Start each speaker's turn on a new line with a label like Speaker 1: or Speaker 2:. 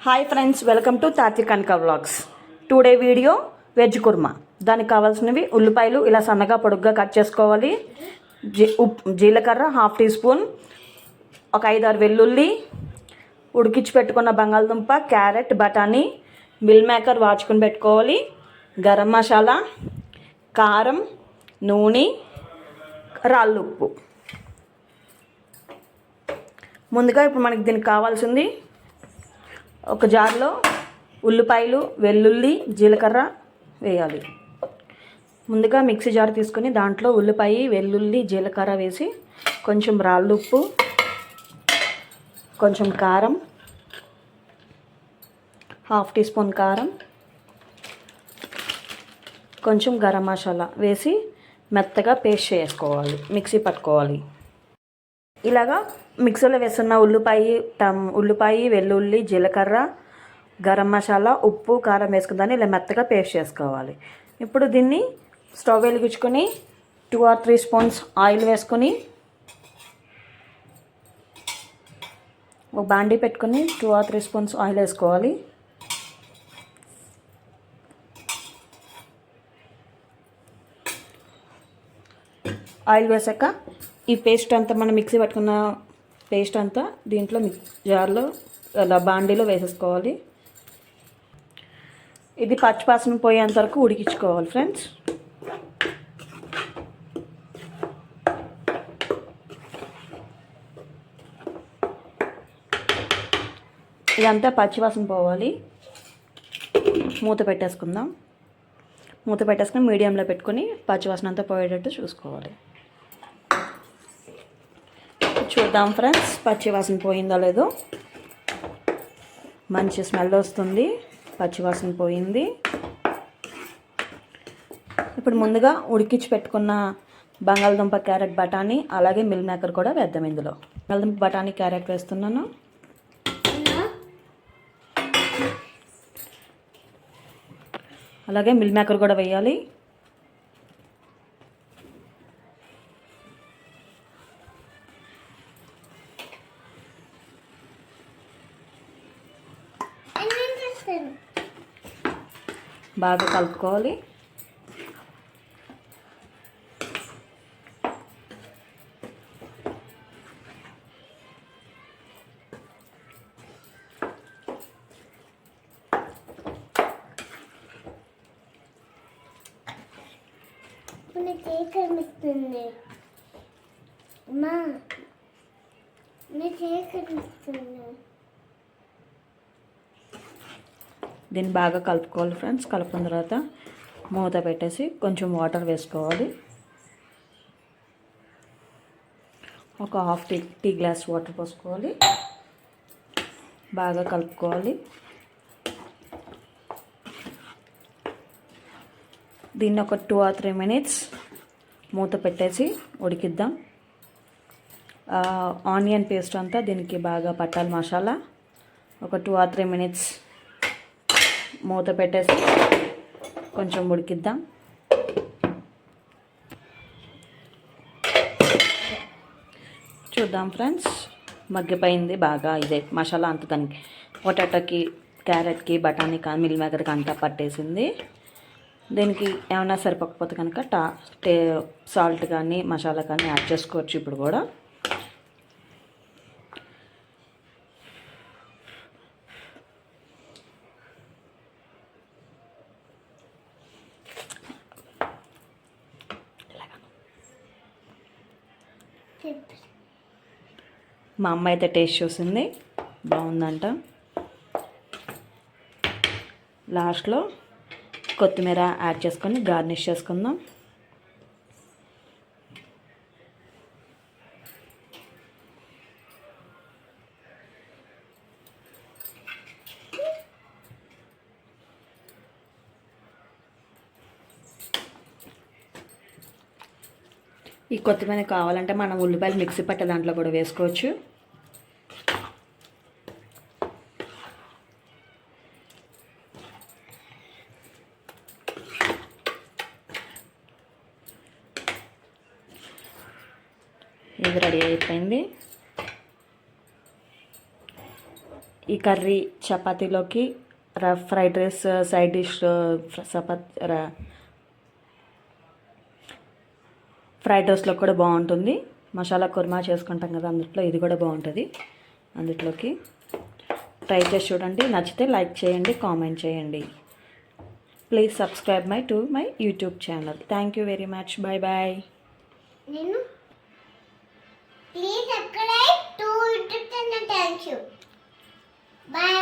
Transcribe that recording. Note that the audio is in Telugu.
Speaker 1: Hi friends, welcome to Tati Kanaka vlogs. Today video veg kurma. దానికి కావాల్సినవి ఉల్లిపాయలు ఇలా సన్నగా పొడుగ్గా కట్ చేసుకోవాలి. జీలకర్ర హాఫ్ టీ స్పూన్, ఒక 5-6 వెల్లుల్లి, ఉడికించి పెట్టుకున్న బంగాళదుంప, క్యారెట్, బఠానీ, మిల్ మేకర్ వాచుకుని పెట్టుకోవాలి. గరం మసాలా, కారం, నూనె, రాళ్ళుప్పు. ముందుగా ఇప్పుడు మనకి దీనికి కావాల్సింది ఒక జార్లో ఉల్లిపాయలు, వెల్లుల్లి, జీలకర్ర వేయాలి. ముందుగా మిక్సీ జార్ తీసుకొని దాంట్లో ఉల్లిపాయ, వెల్లుల్లి, జీలకర్ర వేసి కొంచెం రాళ్ళుప్పు, కొంచెం కారం, హాఫ్ టీ స్పూన్ కారం, కొంచెం గరం మసాలా వేసి మెత్తగా పేస్ట్ చేసుకోవాలి, మిక్సీ పట్టుకోవాలి. ఇలాగా మిక్సీలో వేస్తున్న ఉల్లిపాయ, వెల్లుల్లి, జీలకర్ర, గరం మసాలా, ఉప్పు, కారం వేసుకుందాన్ని ఇలా మెత్తగా పేస్ట్ చేసుకోవాలి. ఇప్పుడు దీన్ని స్టవ్ వెలిగించుకొని 2 or 3 స్పూన్స్ ఆయిల్ వేసుకొని ఒక బాండీ పెట్టుకొని 2 or 3 స్పూన్స్ ఆయిల్ వేసుకోవాలి. ఆయిల్ వేసాక ఈ పేస్ట్ అంతా మనం మిక్సీ పట్టుకున్న పేస్ట్ అంతా దీంట్లో జార్లో అలా బాండీలో వేసేసుకోవాలి. ఇది పచ్చివాసన పోయేంత వరకు ఉడికించుకోవాలి ఫ్రెండ్స్. ఇదంతా పచ్చివాసన పోవాలి. మూత పెట్టేసుకుందాం. మూత పెట్టేసుకొని మీడియంలో పెట్టుకొని పచ్చివాసన అంతా పోయేటట్టు చూసుకోవాలి. చూద్దాం ఫ్రెండ్స్, పచ్చివాసన పోయిందో లేదో. మంచి స్మెల్ వస్తుంది, పచ్చివాసన పోయింది. ఇప్పుడు ముందుగా ఉడికించి పెట్టుకున్న బంగాళదుంప, క్యారెట్, బఠానీ అలాగే మిల్ మేకర్ కూడా వేద్దాం. ఇందులో బంగాళదుంప, బఠానీ, క్యారెట్ వేస్తున్నాను. అలాగే మిల్ మేకర్ కూడా వేయాలి. బాగా కలుపుకోవాలి. దీన్ని బాగా కలుపుకోవాలి ఫ్రెండ్స్. కలుపుకున్న తర్వాత మూత పెట్టేసి కొంచెం వాటర్ వేసుకోవాలి. ఒక హాఫ్ టీ గ్లాస్ వాటర్ పోసుకోవాలి. బాగా కలుపుకోవాలి. దీన్ని ఒక 2 or 3 minutes మూత పెట్టేసి ఉడికిద్దాం. ఆనియన్ పేస్ట్ అంతా దీనికి బాగా పట్టాలి మసాలా. ఒక 2 or 3 minutes మూత పెట్టేసి కొంచెం ఉడికిద్దాం. చూద్దాం ఫ్రెండ్స్, మగ్గిపోయింది బాగా. ఇదే మసాలా అంతా దానికి పొటాటోకి, క్యారెట్కి, బఠానీ, మిల్ మేకర్కి అంతా పట్టేసింది. దీనికి ఏమైనా సరిపోకపోతే కనుక సాల్ట్ కానీ మసాలా కానీ యాడ్ చేసుకోవచ్చు ఇప్పుడు కూడా. మా అమ్మ అయితే టేస్ట్ చూసింది, బాగుందంట. లాస్ట్లో కొత్తిమీర యాడ్ చేసుకొని గార్నిష్ చేసుకుందాం. ఈ కొత్తిమీర కావాలంటే మనం ఉల్లిపాయలు మిక్సీ పట్టే దాంట్లో కూడా వేసుకోవచ్చు. ఇది రెడీ అయిపోయింది. ఈ కర్రీ చపాతీలోకి fried rice side dish fried రైస్లో కూడా బాగుంటుంది. మసాలా కుర్మా చేసుకుంటాం కదా, అందులో ఇది కూడా బాగుంటుంది. అందులోకి ట్రై చేసి చూడండి. నచ్చితే లైక్ చేయండి, కామెంట్ చేయండి. Please subscribe my YouTube channel. Thank you very much. Bye bye.
Speaker 2: Please subscribe to YouTube channel. Thank you. Bye.